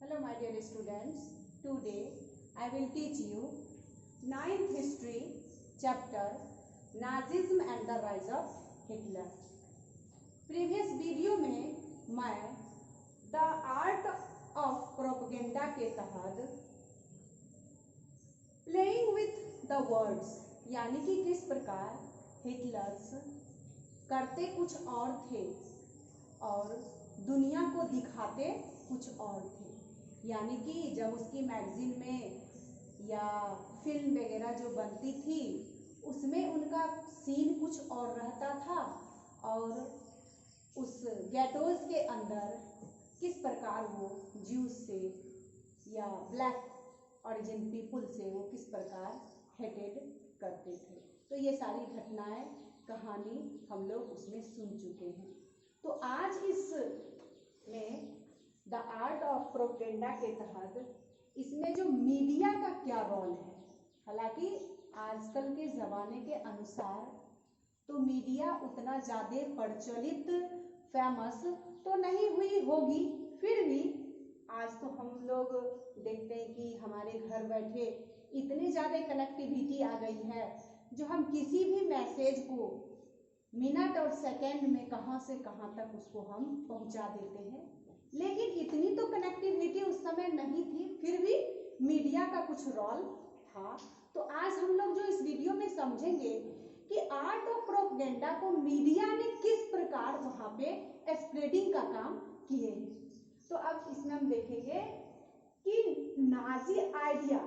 Hello my dear students, today I will teach you 9th history chapter Nazism and the rise of Hitler. Previous video में मैं the art of propaganda के तहत playing with the words यानी कि किस प्रकार Hitler's करते कुछ और थे और दुनिया को दिखाते कुछ और थे। यानी कि जब उसकी मैगजीन में या फिल्म वगैरह जो बनती थी उसमें उनका सीन कुछ और रहता था और उस गैटोज के अंदर किस प्रकार वो ज्यूज से या ब्लैक ओरिजिन पीपल से वो किस प्रकार हेटेड करते थे। तो ये सारी घटनाएं कहानी हम लोग उसमें सुन चुके हैं। तो आज इस में द आर्ट ऑफ प्रोपेगेंडा के तहत इसमें जो मीडिया का क्या रोल है, हालांकि आजकल के ज़माने के अनुसार तो मीडिया उतना ज़्यादा प्रचलित फेमस तो नहीं हुई होगी, फिर भी आज तो हम लोग देखते हैं कि हमारे घर बैठे इतनी ज़्यादा कनेक्टिविटी आ गई है जो हम किसी भी मैसेज को मिनट और सेकंड में कहाँ से कहाँ तक उसको हम पहुँचा देते हैं। लेकिन इतनी तो कनेक्टिविटी उस समय नहीं थी, फिर भी मीडिया का कुछ रोल था। तो आज हम लोग जो इस वीडियो में समझेंगे कि आर्ट ऑफ प्रोपेगेंडा को मीडिया ने किस प्रकार वहाँ पे स्प्रेडिंग का काम किए हैं। तो अब इसमें हम देखेंगे कि Nazi idea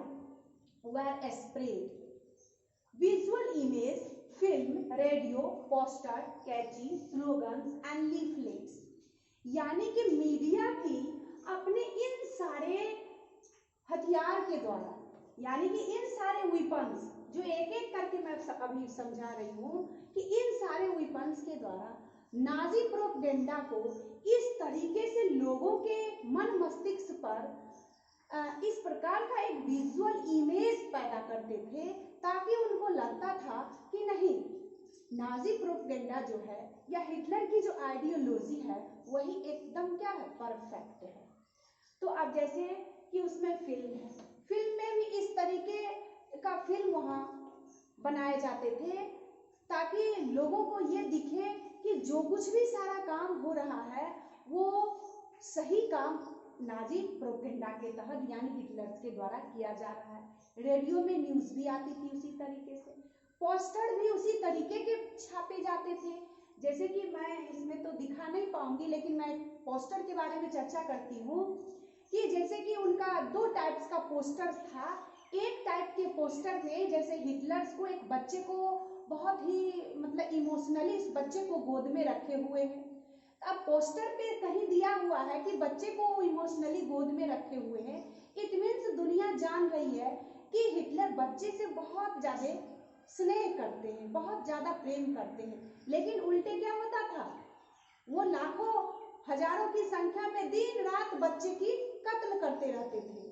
were spread visual image, film, radio, poster, catchy, slogans and leaflets. यानी कि मीडिया भी अपने इन सारे हथियार के द्वारा, यानी कि इन सारे वेपन्स जो एक एक करके मैं अभी समझा रही हूँ कि इन सारे वेपन्स के द्वारा नाजी प्रोपेगेंडा को इस तरीके से लोगों के मन मस्तिष्क पर इस प्रकार का एक विजुअल इमेज पैदा करते थे ताकि उनको लगता था कि नहीं, नाजी प्रोपेगेंडा जो है या हिटलर की जो आइडियोलॉजी है वही एकदम क्या है, परफेक्ट है। तो अब जैसे कि उसमें फिल्म है, फिल्म में भी इस तरीके का फिल्म वहाँ बनाए जाते थे ताकि लोगों को ये दिखे कि जो कुछ भी सारा काम हो रहा है वो सही काम नाजी प्रोपेगेंडा के तहत यानी हिटलर के द्वारा किया जा रहा है। रेडियो में न्यूज़ भी आती थी उसी तरीके से, पोस्टर भी उसी तरीके के छापे जाते थे। जैसे कि मैं इसमें तो दिखा नहीं पाऊंगी, लेकिन मैं पोस्टर के बारे में चर्चा करती हूँ कि जैसे कि उनका दो टाइप्स का पोस्टर था। एक टाइप के पोस्टर में जैसे हिटलर्स को एक बच्चे को बहुत ही मतलब इमोशनली इस बच्चे को गोद में रखे हुए हैं। अब पोस्टर पे कहीं दिया हुआ है कि बच्चे को इमोशनली गोद में रखे हुए हैं, इट मीन्स दुनिया जान रही है कि हिटलर बच्चे से बहुत ज़्यादा स्नेह करते हैं, बहुत ज़्यादा प्रेम करते हैं। लेकिन उल्टे क्या होता था, वो लाखों हजारों की संख्या में दिन रात बच्चे की कत्ल करते रहते थे।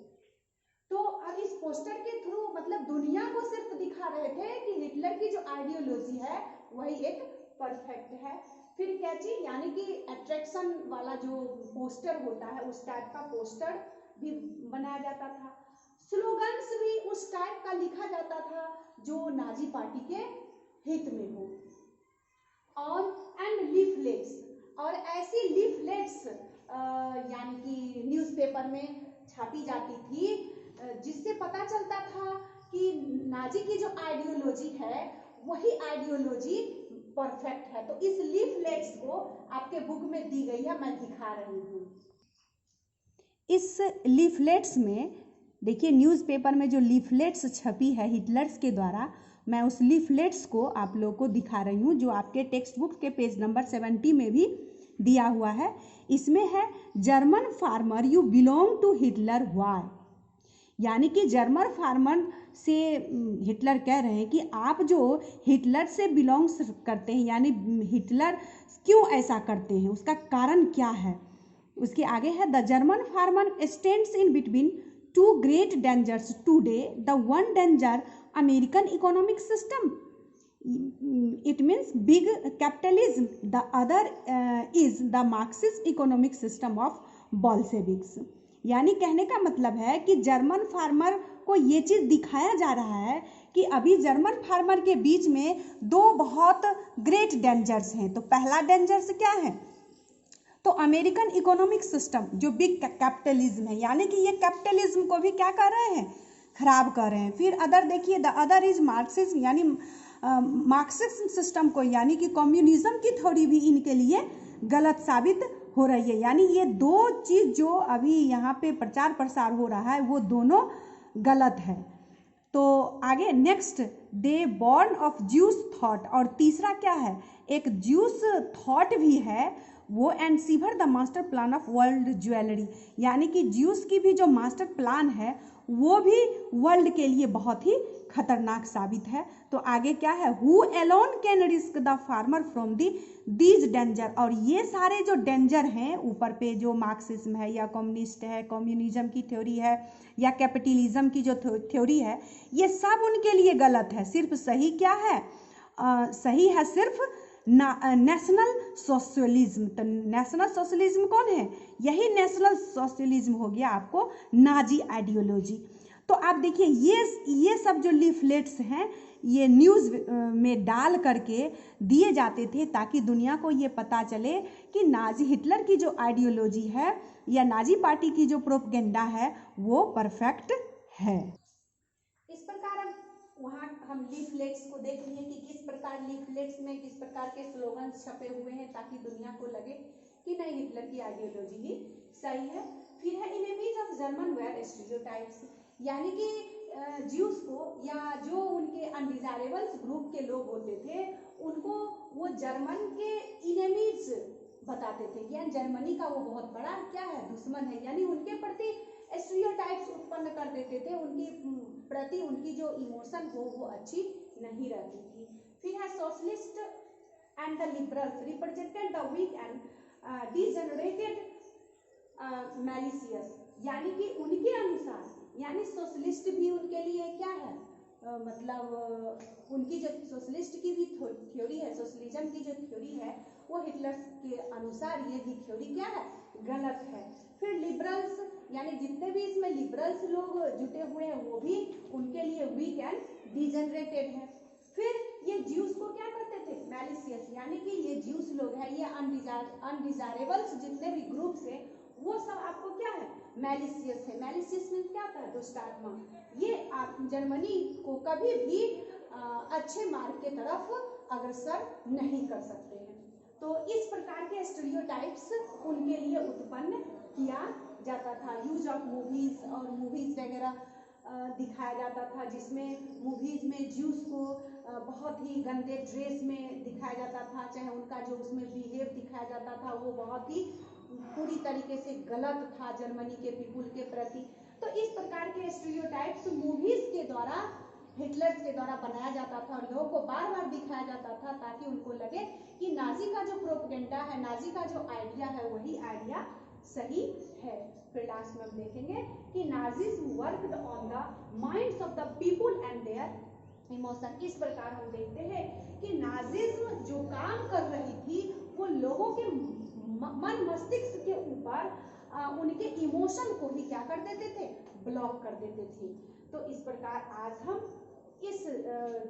तो अब इस पोस्टर के थ्रू मतलब दुनिया को सिर्फ दिखा रहे थे कि हिटलर की जो आइडियोलॉजी है वही एक परफेक्ट है। फिर कैची यानी कि अट्रैक्शन वाला जो पोस्टर होता है उस टाइप का पोस्टर भी बनाया जाता था। स्लोगन्स भी उस टाइप का लिखा जाता था जो नाजी पार्टी के हित में हो। और एंड लीफलेट्स, और ऐसी लीफलेट्स यानी कि न्यूज़पेपर में छापी जाती थी जिससे पता चलता था कि नाजी की जो आइडियोलॉजी है वही आइडियोलॉजी परफेक्ट है। तो इस लीफलेट्स को आपके बुक में दी गई है, मैं दिखा रही हूँ। इस लीफलेट्स में देखिए, न्यूज़पेपर में जो लीफलेट्स छपी है हिटलर्स के द्वारा, मैं उस लीफलेट्स को आप लोगों को दिखा रही हूँ जो आपके टेक्स्ट बुक के पेज नंबर 70 में भी दिया हुआ है। इसमें है German farmer you belong to Hitler why, यानी कि जर्मन फार्मर से हिटलर कह रहे हैं कि आप जो हिटलर से बिलोंग्स करते हैं यानी हिटलर क्यों ऐसा करते हैं, उसका कारण क्या है। उसके आगे है the German farmer stands in between two great dangers today, the one danger American economic system, it means big capitalism, the other is the Marxist economic system of Bolsheviks। यानी कहने का मतलब है कि जर्मन फार्मर को ये चीज़ दिखाया जा रहा है कि अभी जर्मन फार्मर के बीच में दो बहुत ग्रेट डेंजर्स हैं। तो पहला डेंजर्स क्या है? तो अमेरिकन इकोनॉमिक सिस्टम जो बिग कैपिटलिज्म है, यानी कि ये कैपिटलिज्म को भी क्या कर रहे हैं? खराब कर रहे हैं। फिर अदर देखिए, द अदर इज मार्क्सिज्म, यानी मार्क्सिज्म सिस्टम को, यानी कि कम्युनिज्म की थ्योरी भी इनके लिए गलत साबित हो रही है। यानी ये दो चीज़ जो अभी यहाँ पे प्रचार प्रसार हो रहा है वो दोनों गलत है। तो आगे next, they born of juice thought, और तीसरा क्या है? एक ज्यूस थॉट भी है वो, and sewer the master plan of world jewellery, यानी कि ज्यूस की भी जो मास्टर प्लान है वो भी वर्ल्ड के लिए बहुत ही खतरनाक साबित है। तो आगे क्या है? Who alone can risk the farmer from these danger, और ये सारे जो डेंजर हैं ऊपर पे, जो मार्क्सिज्म है या कम्युनिस्ट है, कम्युनिज्म की थ्योरी है या कैपिटलिज्म की जो थ्योरी है, ये सब उनके लिए गलत है। सिर्फ सही क्या है? सही है सिर्फ नेशनल सोशलिज्म। तो नेशनल सोशलिज्म कौन है? यही नेशनल सोशलिज्म हो गया आपको नाजी आइडियोलॉजी। तो आप देखिए ये सब जो लीफलेट्स हैं ये न्यूज़ में डाल करके दिए जाते थे ताकि दुनिया को ये पता चले कि नाजी हिटलर की जो आइडियोलॉजी है या नाजी पार्टी की जो प्रोपेगेंडा है वो परफेक्ट है। इस प्रकार अब वहाँ हम लीफलेट्स को देख लिए कि किस प्रकार लीफलेट्स में किस प्रकार के स्लोगन छपे हुए हैं ताकि दुनिया को लगे कि नहीं, हिटलर की आइडियोलॉजी ही सही है। फिर है enemies of German were stereotypes, यानी कि ज्यूस को या जो उनके अनडिजायरेबल्स ग्रुप के लोग होते थे उनको वो जर्मन के इनेमीज बताते थे, यानी जर्मनी का वो बहुत बड़ा क्या है? दुश्मन है, यानी उनके प्रति स्टीरियोटाइप्स उत्पन्न कर देते थे, उनकी प्रति उनकी जो इमोशन हो वो अच्छी नहीं रहती थी। फिर है socialist and the liberals represented the weak and degenerated malicious, यानी कि उनके अनुसार, यानी सोशलिस्ट भी उनके लिए क्या है? मतलब उनकी जो सोशलिस्ट की भी थ्योरी है, सोशलिज्म की जो थ्योरी है वो हिटलर के अनुसार ये भी थ्योरी क्या है? गलत है। फिर लिबरल्स, यानी जितने भी इसमें लिबरल्स लोग जुटे हुए हैं वो भी उनके लिए वीक एंड डिजेनरेटेड है। फिर ये ज्यूस को क्या करते थे? मैलिशियस, यानी कि ये ज्यूस लोग हैं, ये अनडिजायरेबल्स जितने भी ग्रुप्स हैं वो सब आपको क्या है? मैलिशियस है। मैलिशियस में क्या था? दुष्टात्मा। ये आप जर्मनी को कभी भी अच्छे मार्ग के तरफ अग्रसर नहीं कर सकते हैं। तो इस प्रकार के स्टीरियोटाइप्स उनके लिए उत्पन्न किया जाता था। यूज ऑफ मूवीज और मूवीज वगैरह दिखाया जाता था, जिसमें मूवीज में ज्यूस को बहुत ही गंदे ड्रेस में दिखाया जाता था, चाहे उनका जो उसमें बिहेव दिखाया जाता था वो बहुत ही पूरी तरीके से गलत था जर्मनी के पीपुल के प्रति। तो इस प्रकार के स्टीरियोटाइप्स मूवीज के द्वारा, हिटलर के द्वारा बनाया जाता था और लोगों को बार बार दिखाया जाता था ताकि उनको लगे कि नाजी का जो प्रोपेगेंडा है, नाजी का जो आइडिया है वही आइडिया सही है। फिर लास्ट में हम देखेंगे कि Nazis worked on the minds of the people and there emotion. इस प्रकार हम देखते हैं कि नाजिज्म जो काम कर रही थी वो लोगों के मन मस्तिष्क के ऊपर उनके इमोशन को ही क्या कर देते थे? ब्लॉक कर देते थे। तो इस प्रकार आज हम इस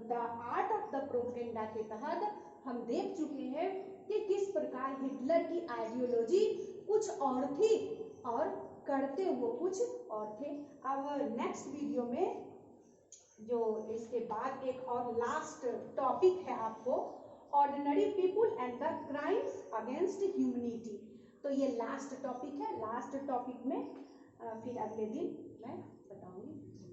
the art of the propaganda के तहत हम देख चुके हैं कि किस प्रकार हिटलर की आइडियोलॉजी कुछ और थी और करते वो कुछ और थे। अब नेक्स्ट वीडियो में जो इसके बाद एक और लास्ट टॉपिक है आपको, ordinary people and the crimes against humanity. तो ये लास्ट टॉपिक है। लास्ट टॉपिक में फिर अगले दिन मैं बताऊंगी।